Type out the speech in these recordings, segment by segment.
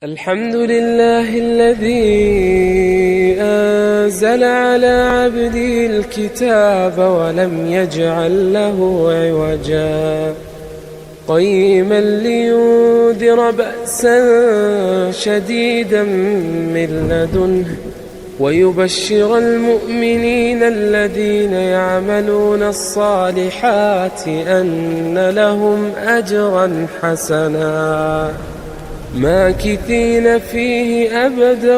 الحمد لله الذي أنزل على عبده الكتاب ولم يجعل له عوجا قيما لينذر بأسا شديدا من لدنه ويبشر المؤمنين الذين يعملون الصالحات أن لهم أجرا حسنا ماكثين فيه أبدا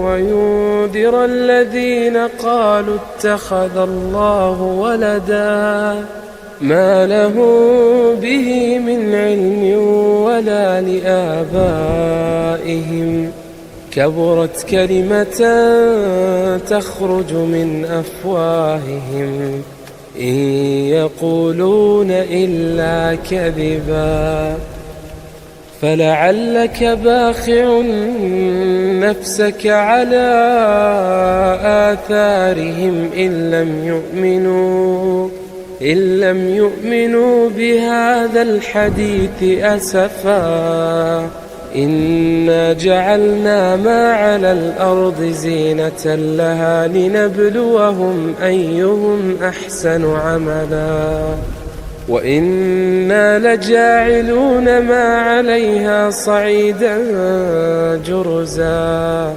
وينذر الذين قالوا اتخذ الله ولدا ما له به من علم ولا لآبائهم كبرت كلمة تخرج من أفواههم إن يقولون إلا كذبا فلعلك باخع نفسك على آثارهم إن لم يؤمنوا بهذا الحديث أسفا إنا جعلنا ما على الأرض زينة لها لنبلوهم أيهم أحسن عملا وإنا لجاعلون ما عليها صعيدا جرزا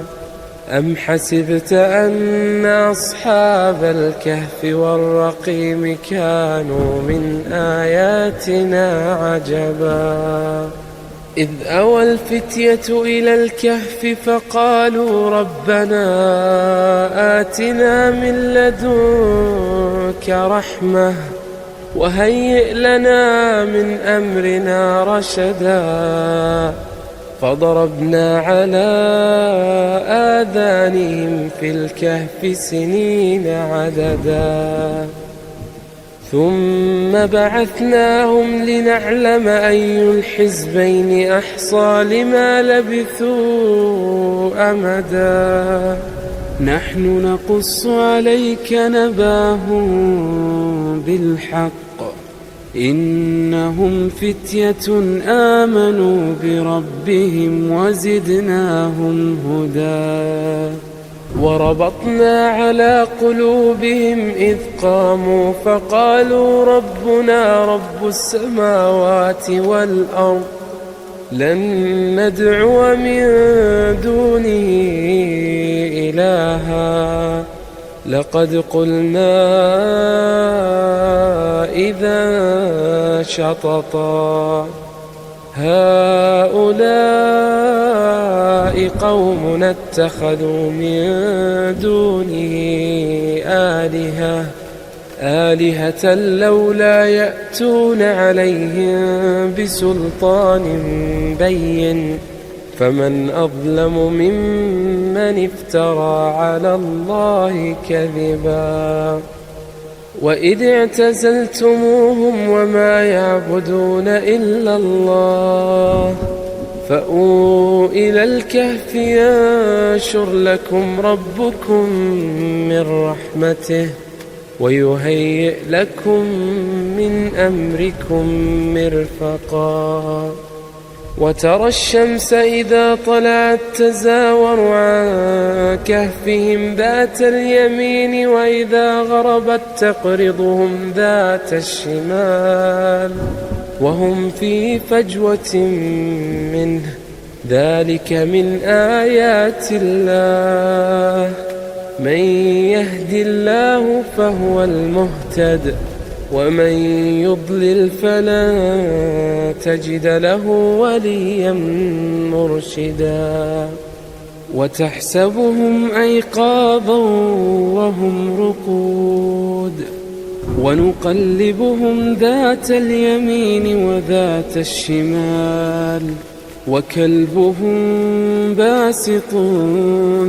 أم حسبت أن أصحاب الكهف والرقيم كانوا من آياتنا عجبا إذ أوى الفتية إلى الكهف فقالوا ربنا آتنا من لدنك رحمة وهيئ لنا من أمرنا رشدا فضربنا على آذانهم في الكهف سنين عددا ثم بعثناهم لنعلم أي الحزبين أحصى لما لبثوا أمدا نحن نقص عليك نباهم بالحق إنهم فتية آمنوا بربهم وزدناهم هدى وربطنا على قلوبهم إذ قاموا فقالوا ربنا رب السماوات والأرض لن ندعو من دونه إلها لقد قلنا إذا شططا هؤلاء قوم اتخذوا من دونه آلهة لولا يأتون عليهم بسلطان بين فمن أظلم ممن افترى على الله كذبا وإذ اعتزلتموهم وما يعبدون إلا الله فأووا إلى الكهف ينشر لكم ربكم من رحمته ويهيئ لكم من أمركم مرفقا وترى الشمس إذا طلعت تزاور عن كهفهم ذات اليمين وإذا غربت تقرضهم ذات الشمال وهم في فجوة منه ذلك من آيات الله من يهد الله فهو المهتد ومن يضلل فلن تجد له وليا مرشدا وتحسبهم أيقاظا وهم رقود ونقلبهم ذات اليمين وذات الشمال وكلبهم باسط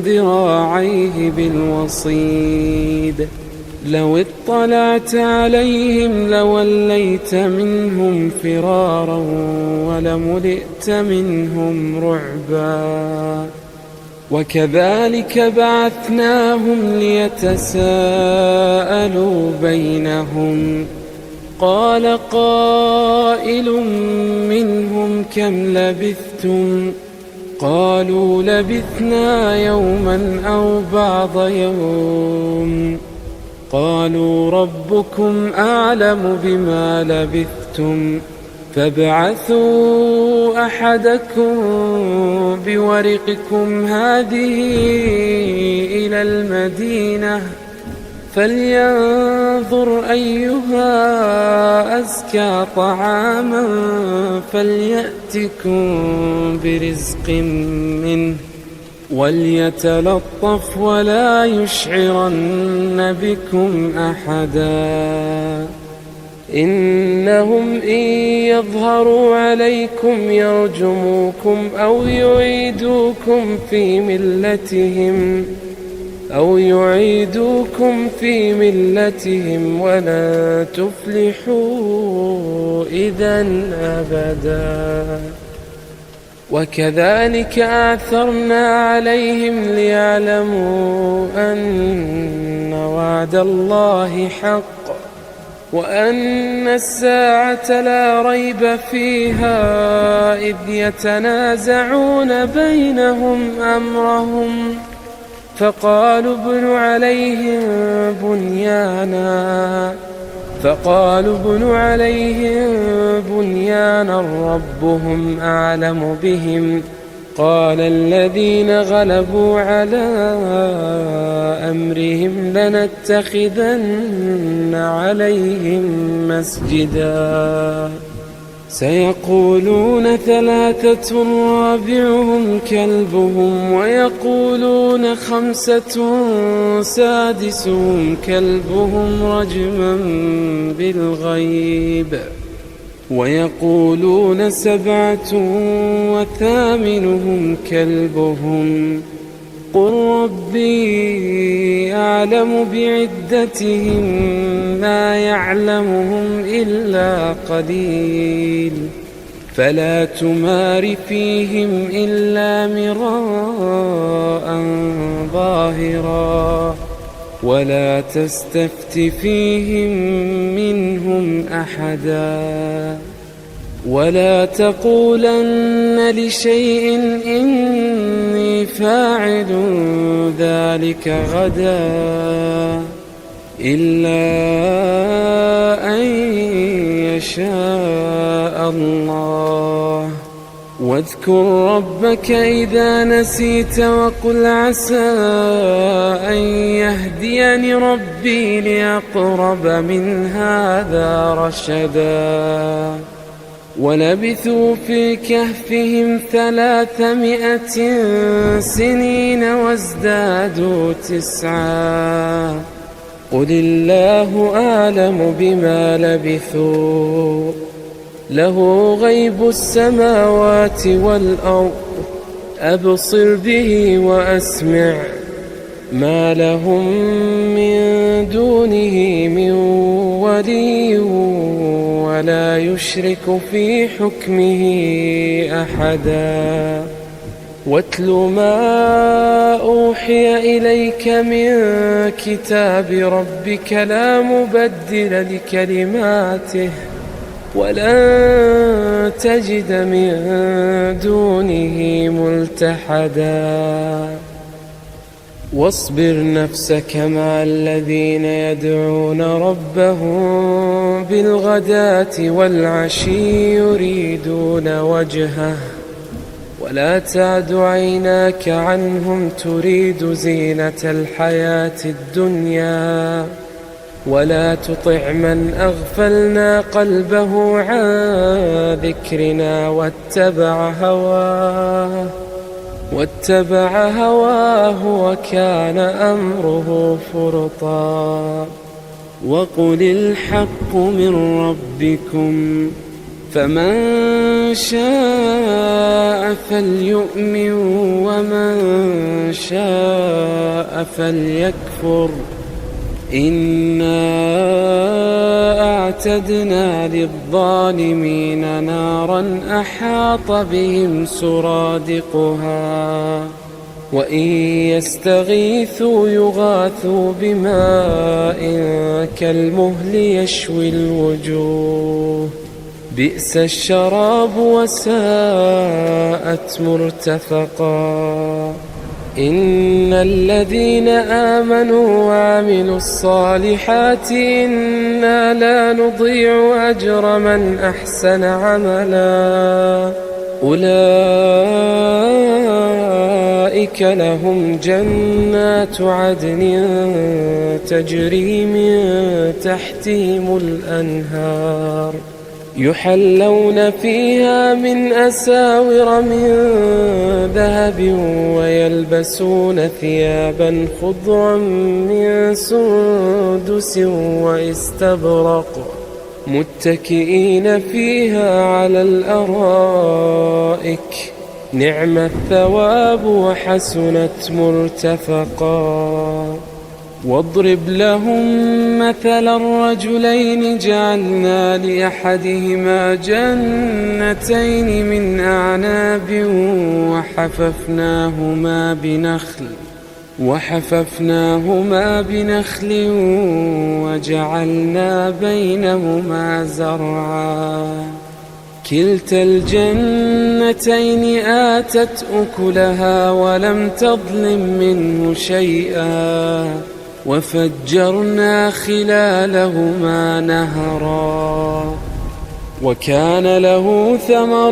ذراعيه بالوصيد لو اطلعت عليهم لوليت منهم فرارا ولملئت منهم رعبا وكذلك بعثناهم ليتساءلوا بينهم قال قائل منهم كم لبثتم قالوا لبثنا يوما أو بعض يوم قالوا ربكم أعلم بما لبثتم فابعثوا أحدكم بورقكم هذه إلى المدينة فلينظر أيها أزكى طعاما فليأتكم برزق منه وليتلطف ولا يشعرن بكم أحدا إنهم إن يظهروا عليكم يرجموكم أو يعيدوكم في ملتهم ولن تفلحوا إذا أبدا وكذلك آثرنا عليهم ليعلموا أن وعد الله حق وأن الساعة لا ريب فيها إذ يتنازعون بينهم أمرهم فقالوا ابنوا عليهم بنيانا ربهم أعلم بهم قال الذين غلبوا على أمرهم لنتخذن عليهم مسجدا سيقولون 3 رابعهم كلبهم ويقولون 5 سادسهم كلبهم رجما بالغيب ويقولون 7 وثامنهم كلبهم قل ربي أعلم بعدتهم ما يعلمهم إلا قليل فلا تمار فيهم إلا مراء ظاهرا ولا تستفت فيهم منهم أحدا ولا تقولن لشيء إني فاعل ذلك غدا إلا أن يشاء الله واذكر ربك إذا نسيت وقل عسى أن يهديني ربي لأقرب من هذا رشدا ولبثوا في كهفهم 300 سنين وازدادوا 9 قل الله أعلم بما لبثوا له غيب السماوات والأرض أبصر به وأسمع ما لهم من دونه من ولي ولا يشرك في حكمه أحدا واتل ما أوحي إليك من كتاب ربك لا مبدل لكلماته ولن تجد من دونه ملتحدا واصبر نفسك مع الذين يدعون ربهم بالغداة والعشي يريدون وجهه ولا تعد عيناك عنهم تريد زينة الحياة الدنيا ولا تطع من أغفلنا قلبه عن ذكرنا واتبع هواه وكان أمره فرطا وقل الحق من ربكم فمن شاء فليؤمن ومن شاء فليكفر إنا أعتدنا للظالمين نارا أحاط بهم سرادقها وإن يستغيثوا يغاثوا بماء كالمهل يشوي الوجوه بئس الشراب وساءت مرتفقا إن الذين آمنوا وعملوا الصالحات إنا لا نضيع أجر من أحسن عملا أولئك لهم جنات عدن تجري من تحتهم الأنهار يحلون فيها من أساور من ذهب ويلبسون ثيابا خضرا من سندس واستبرق متكئين فيها على الأرائك نعم الثواب وحسنت مرتفقا واضرب لهم مثل الرجلين جعلنا لأحدهما جنتين من أعناب وحففناهما بنخل وجعلنا بينهما زرعا كلتا الجنتين آتت أكلها ولم تظلم منه شيئا وفجرنا خلالهما نهرا وكان له ثمر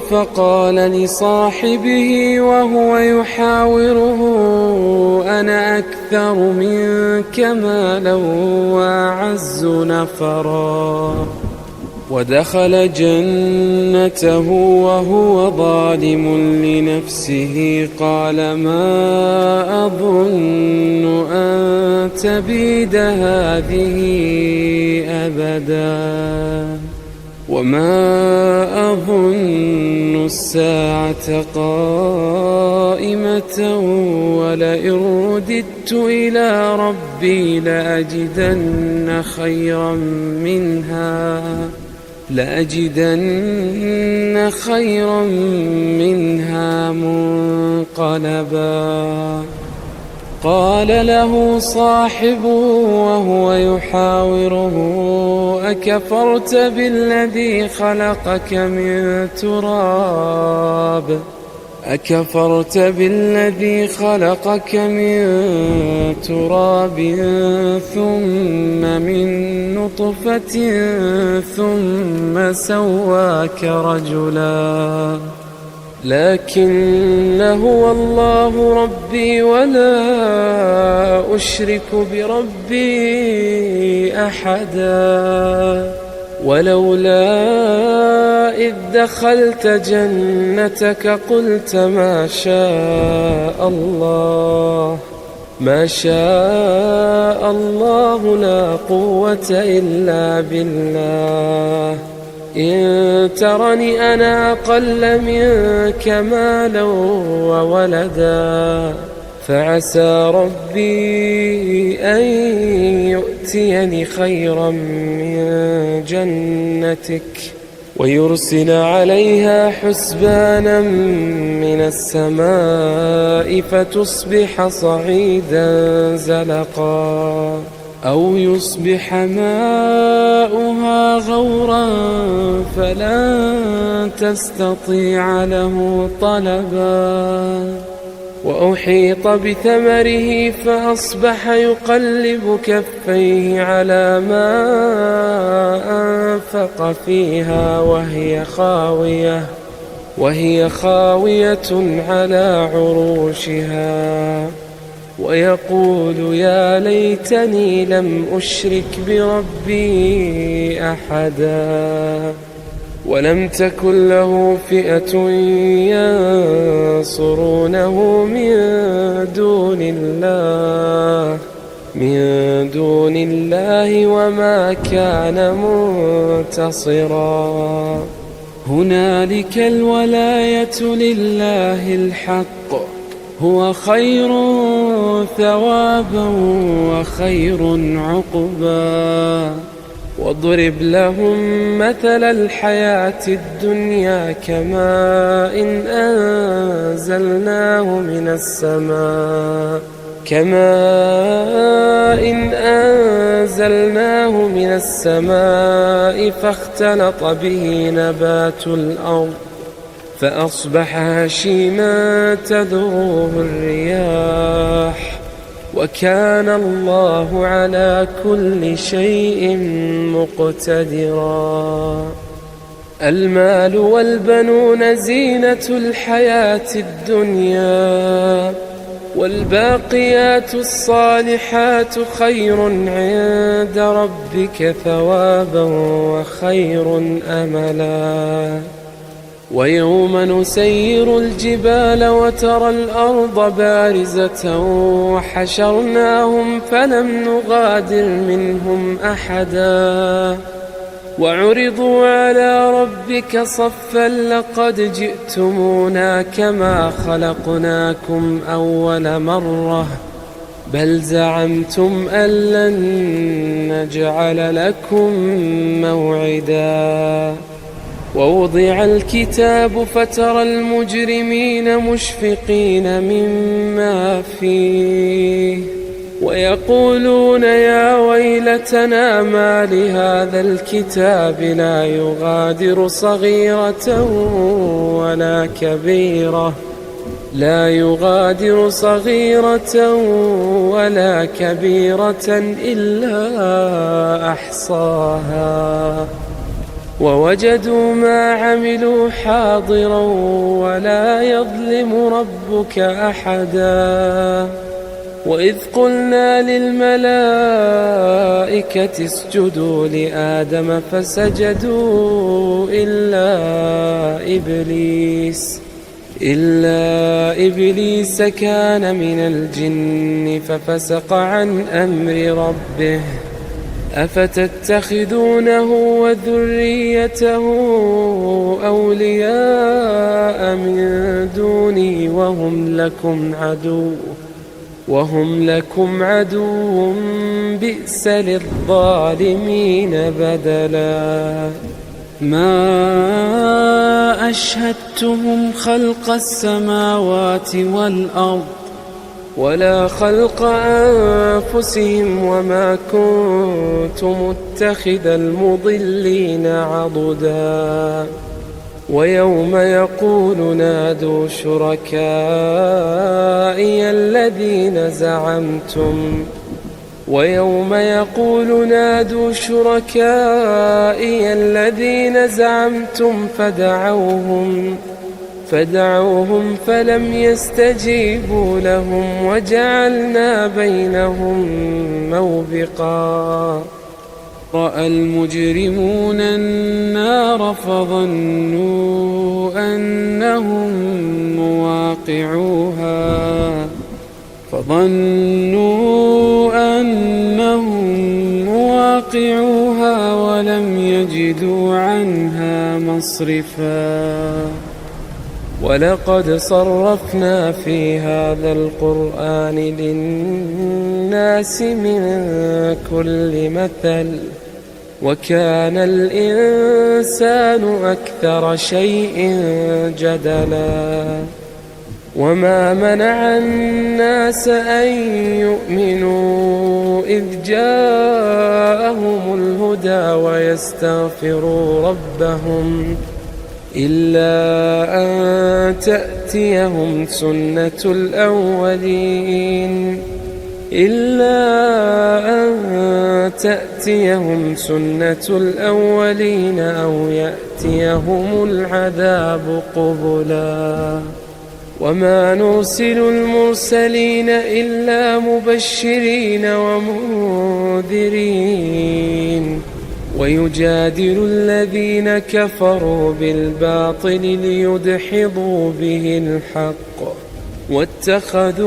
فقال لصاحبه وهو يحاوره أنا أكثر منك مالا وأعز نفرا ودخل جنته وهو ظالم لنفسه قال ما أظن أن تبيد هذه أبدا وما أظن الساعة قائمة ولئن رددت إلى ربي لأجدن خيرا منها منقلبا قال له صاحبه وهو يحاوره أكفرت بالذي خلقك من تراب ثم من نطفة ثم سواك رجلا لكن هو الله ربي ولا أشرك بربي أحدا ولولا إذ دخلت جنتك قلت ما شاء الله لا قوة إلا بالله إن ترني أنا أقل منك مالا وولدا فعسى ربي أن يؤتيني خيرا من جنتك ويرسل عليها حسبانا من السماء فتصبح صعيدا زلقا أو يصبح ماؤها غورا فلن تستطيع له طلبا وأحيط بثمره فأصبح يقلب كفيه على ما أنفق فيها وهي خاوية على عروشها ويقول يا ليتني لم أشرك بربي أحدا ولم تكن له فئة ينصرونه من دون الله وما كان منتصرا هنالك الولاية لله الحق هو خير ثوابا وخير عقبا واضرب لهم مثل الحياة الدنيا كماء إن أنزلناه من السماء كماء إن أنزلناه من السماء فاختلط به نبات الأرض فأصبح هشيما تذروه الرياح وكان الله على كل شيء مقتدرا. المال والبنون زينة الحياة الدنيا والباقيات الصالحات خير عند ربك ثوابا وخير أملا. ويوم نسير الجبال وترى الأرض بارزة وحشرناهم فلم نغادر منهم أحدا وعرضوا على ربك صفا لقد جئتمونا كما خلقناكم أول مرة بل زعمتم أن لن نجعل لكم موعدا. ووضع الكتاب فترى المجرمين مشفقين مما فيه ويقولون يا ويلتنا ما لهذا الكتاب لا يغادر صغيرة ولا كبيرة إلا أحصاها ووجدوا ما عملوا حاضرا ولا يظلم ربك أحدا. وإذ قلنا للملائكة اسجدوا لآدم فسجدوا إلا إبليس كان من الجن ففسق عن أمر ربه أفتتخذونه وذريته أولياء من دوني وهم لكم عدو بئس للظالمين بدلا. ما أشهدتهم خلق السماوات والأرض ولا خلق أنفسهم وما كنت متخذ المضلين عضدا. ويوم يقول نادوا شركائي الذين زعمتم فدعوهم فلم يستجيبوا لهم وجعلنا بينهم موبقا. رأى المجرمون النار فظنوا أنهم مواقعوها ولم يجدوا عنها مصرفا. ولقد صرفنا في هذا القرآن للناس من كل مثل وكان الإنسان أكثر شيء جدلا. وما منع الناس أن يؤمنوا إذ جاءهم الهدى ويستغفروا ربهم إلا أن تأتيهم سنة الأولين أو يأتيهم العذاب قبلا. وما نرسل المرسلين إلا مبشرين ومنذرين ويجادل الذين كفروا بالباطل ليدحضوا به الحق واتخذوا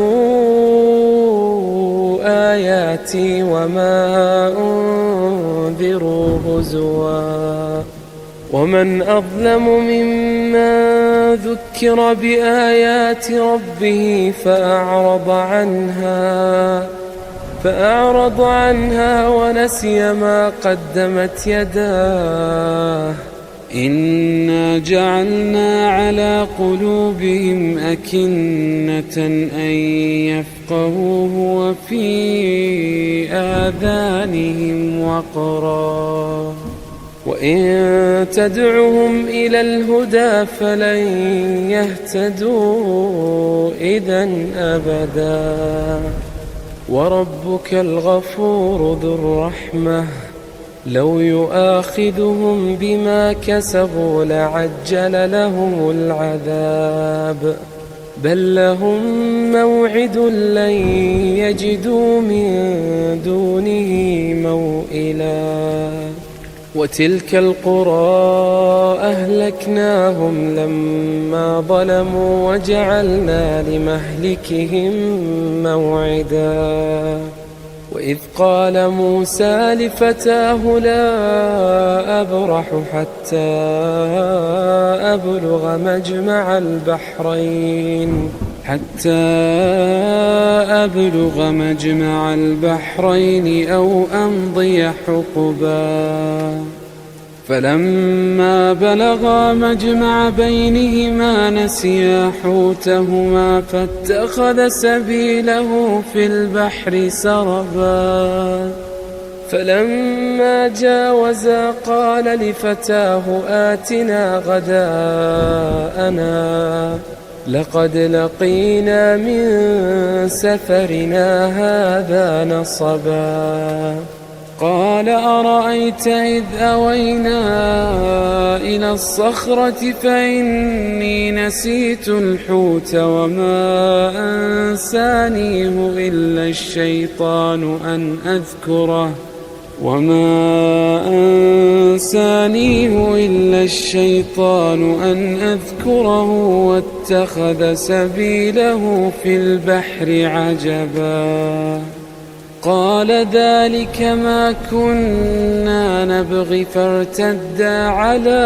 آياتي وما أنذروا هزوا. ومن أظلم ممن ذكر بآيات ربه فأعرض عنها ونسي ما قدمت يداه إنا جعلنا على قلوبهم أكنة أن يفقهوه وفي آذانهم وقرا وإن تدعهم إلى الهدى فلن يهتدوا إذن أبدا وربك الغفور ذو الرحمة لو يؤاخذهم بما كسبوا لعجل لهم العذاب بل لهم موعد لن يجدوا من دونه موئلا وتلك القرى أهلكناهم لما ظلموا وجعلنا لمهلكهم موعدا وإذ قال موسى لفتاه لا أبرح حتى أبلغ مجمع البحرين أو أمضي حقبا فلما بلغا مجمع بينهما نسيا حوتهما فاتخذ سبيله في البحر سربا فلما جاوزا قال لفتاه آتنا غداءنا لقد لقينا من سفرنا هذا نصبا قال أرأيت إذ أوينا إلى الصخرة فإني نسيت الحوت وما أنسانيه إلا الشيطان أن أذكره واتخذ سبيله في البحر عجبا قال ذلك ما كنا نبغي فارتدا على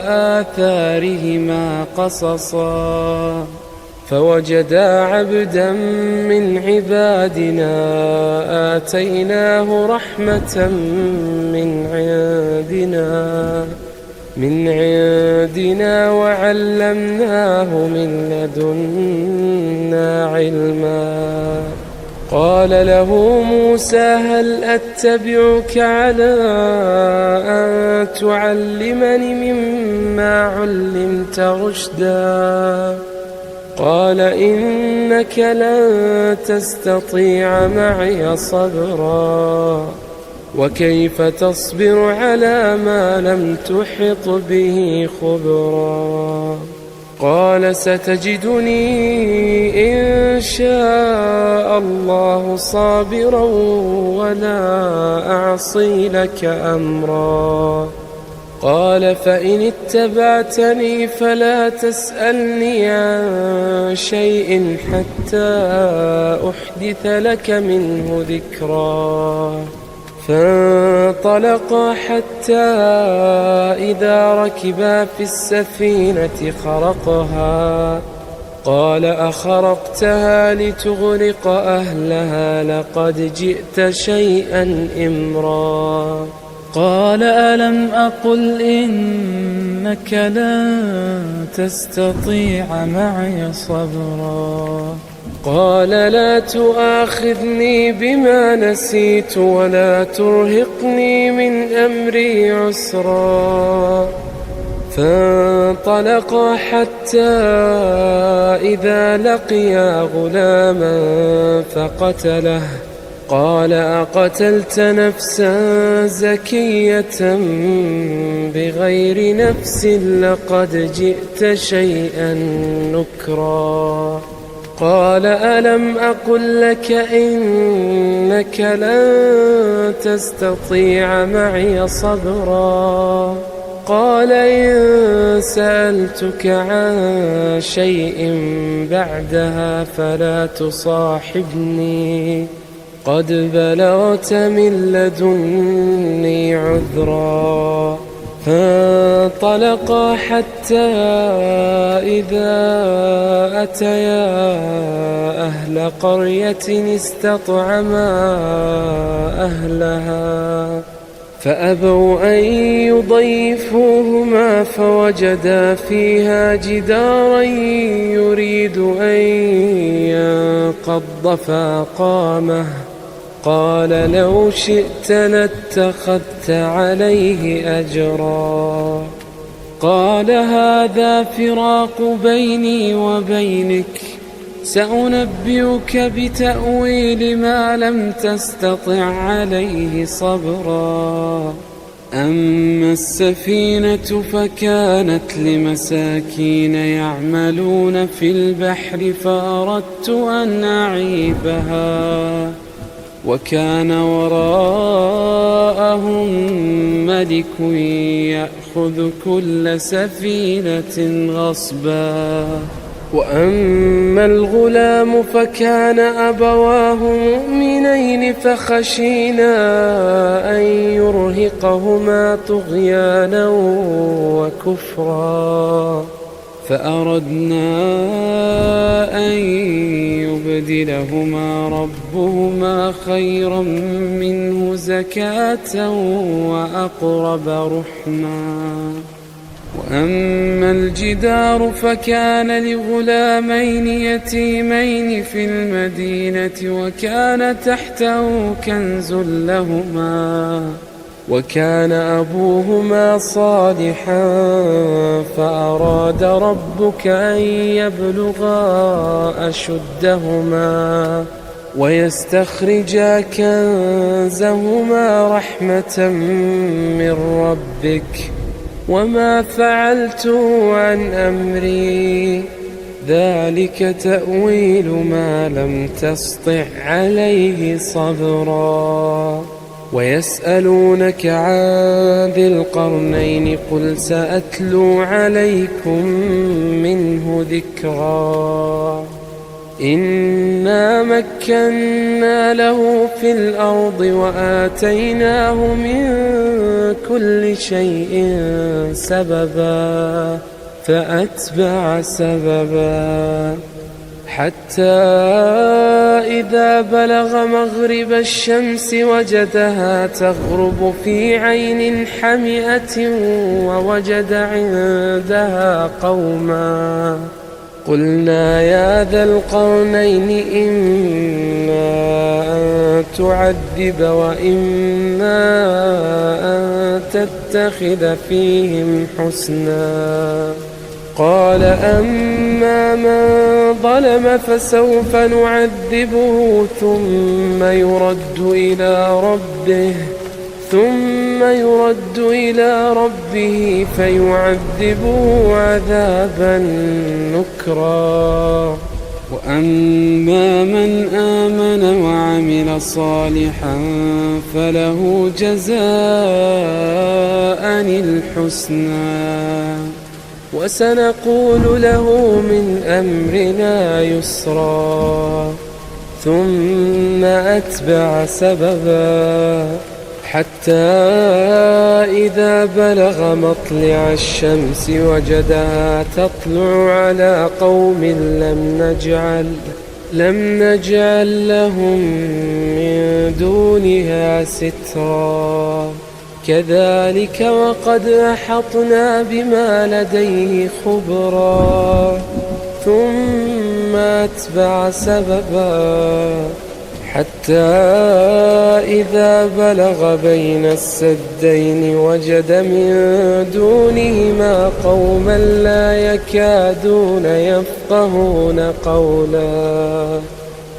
آثارهما قصصا فوجدا عبدا من عبادنا آتيناه رحمة من عندنا وعلمناه من لدنا علما قال له موسى هل أتبعك على أن تعلمني مما علمت رشدا قال إنك لن تستطيع معي صبرا وكيف تصبر على ما لم تحط به خبرا قال ستجدني إن شاء الله صابرا ولا أعصي لك أمرا قال فإن اتبعتني فلا تسألني عن شيء حتى أحدث لك منه ذكرا فانطلقا حتى إذا ركبا في السفينة خرقها قال أخرقتها لتغرق أهلها لقد جئت شيئا إمرا قال ألم أقل إنك لن تستطيع معي صبرا قال لا تؤاخذني بما نسيت ولا ترهقني من أمري عسرا فانطلقا حتى إذا لقيا غلاما فقتله قال أقتلت نفسا زكية بغير نفس لقد جئت شيئا نكرا قال ألم أقل لك إنك لن تستطيع معي صبرا قال إن سألتك عن شيء بعدها فلا تصاحبني قد بلغت من لدني عذرا فانطلقا حتى إذا أتيا أهل قرية استطعما أهلها فأبوا أن يضيفوهما فوجدا فيها جدارا يريد أن ينقض فأقامه قال لو شئت لاتخذت عليه أجرا قال هذا فراق بيني وبينك سأنبئك بتأويل ما لم تستطع عليه صبرا أما السفينة فكانت لمساكين يعملون في البحر فأردت أن أعيبها وكان وراءهم ملك يأخذ كل سفينة غصبا وأما الغلام فكان أبواه مؤمنين فخشينا أن يرهقهما طغيانا وكفرا فأردنا أن يبدلهما ربهما خيرا منه زكاة وأقرب رحما وأما الجدار فكان لغلامين يتيمين في المدينة وكان تحته كنز لهما وكان أبوهما صالحا فأراد ربك أن يبلغا أشدهما ويستخرجا كنزهما رحمة من ربك وما فعلته عن أمري ذلك تأويل ما لم تسطع عليه صبرا ويسألونك عن ذي القرنين قل سأتلو عليكم منه ذكرا إنا مكنا له في الأرض وآتيناه من كل شيء سببا فأتبع سببا حتى إذا بلغ مغرب الشمس وجدها تغرب في عين حمئة ووجد عندها قوما قلنا يا ذا القرنين إما أن تعذب وإما أن تتخذ فيهم حسنا قال أما من ظلم فسوف نعذبه ثم يرد إلى ربه فيعذبه عذابا نكرا وأما من آمن وعمل صالحا فله جزاء الحسنى وسنقول له من أمرنا يسرا ثم أتبع سببا حتى إذا بلغ مطلع الشمس وجدها تطلع على قوم لم نجعل لهم من دونها سترا كذلك وقد أحطنا بما لديه خبرا ثم أتبع سببا حتى إذا بلغ بين السدين وجد من دونهما قوما لا يكادون يفقهون قولا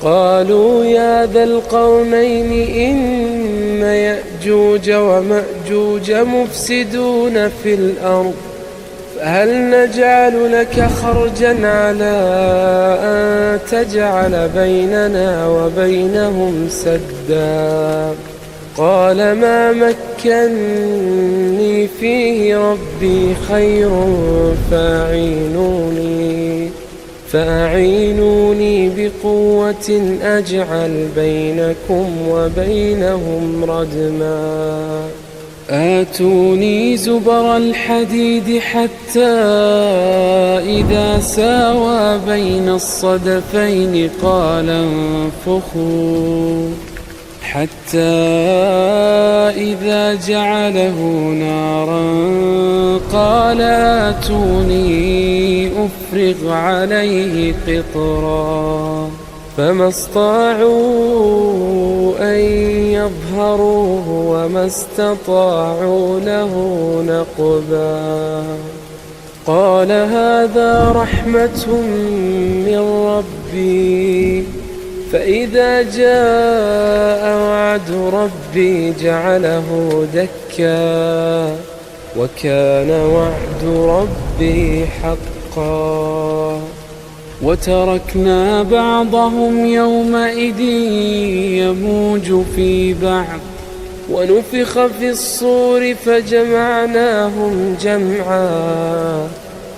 قالوا يا ذا القرنين إن يأجوج ومأجوج مفسدون في الأرض فهل نجعل لك خرجا على أن تجعل بيننا وبينهم سدا قال ما مكني فيه ربي خير فأعينوني بقوة أجعل بينكم وبينهم ردما آتوني زبر الحديد حتى إذا ساوى بين الصدفين قال انفخوا حتى إذا جعله نارا قال آتوني أفرغ عليه قطرا فما استطاعوا أن يظهروه وما استطاعوا له نقبا قال هذا رحمة من ربي فإذا جاء وعد ربي جعله دكا وكان وعد ربي حقا وتركنا بعضهم يومئذ يموج في بعض ونفخ في الصور فجمعناهم جمعا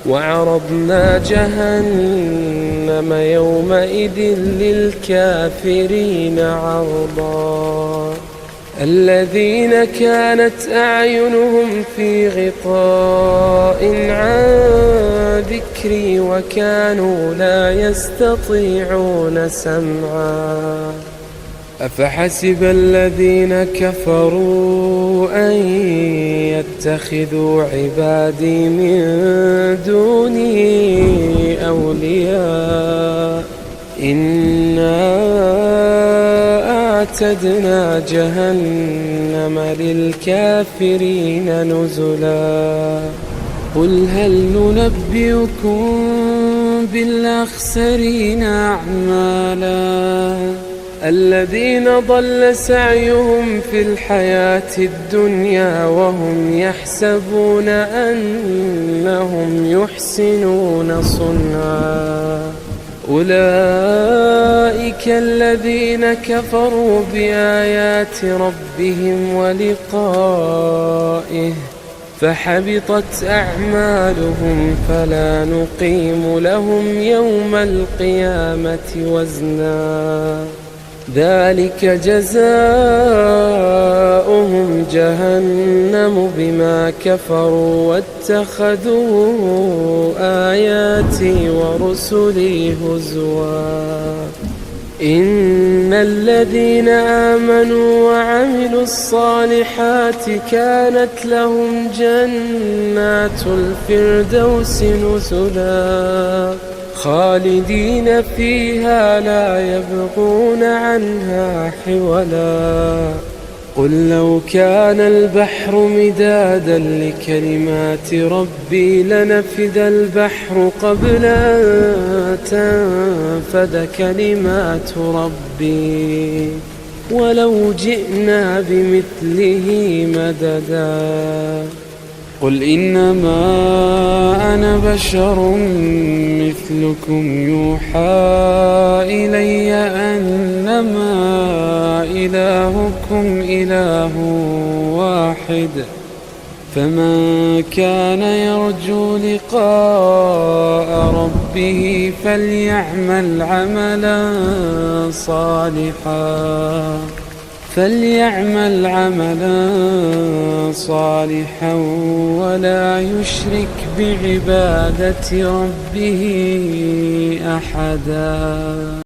وعرضنا جهنم يومئذ للكافرين عرضا الذين كانت أعينهم في غطاء عن ذكري وكانوا لا يستطيعون سمعا أفحسب الذين كفروا أن يتخذوا عبادي من دوني أولياء إنا أعتدنا جهنم للكافرين نزلا قل هل ننبئكم بالأخسرين أعمالا الذين ضل سعيهم في الحياة الدنيا وهم يحسبون أنهم يحسنون صنعا أولئك الذين كفروا بآيات ربهم ولقائه فحبطت أعمالهم فلا نقيم لهم يوم القيامة وزنا ذلك جزاؤهم جهنم بما كفروا واتخذوا آياتي ورسلي هزوا إن الذين آمنوا وعملوا الصالحات كانت لهم جنات الفردوس نزلا خالدين فيها لا يبغون عنها حولا قل لو كان البحر مدادا لكلمات ربي لنفد البحر قبل أن تنفد كلمات ربي ولو جئنا بمثله مددا قل إنما أنا بشر مثلكم يوحى إلي أنما إلهكم إله واحد فمن كان يرجو لقاء ربه فليعمل عملا صالحا ولا يشرك بعبادة ربه أحدا.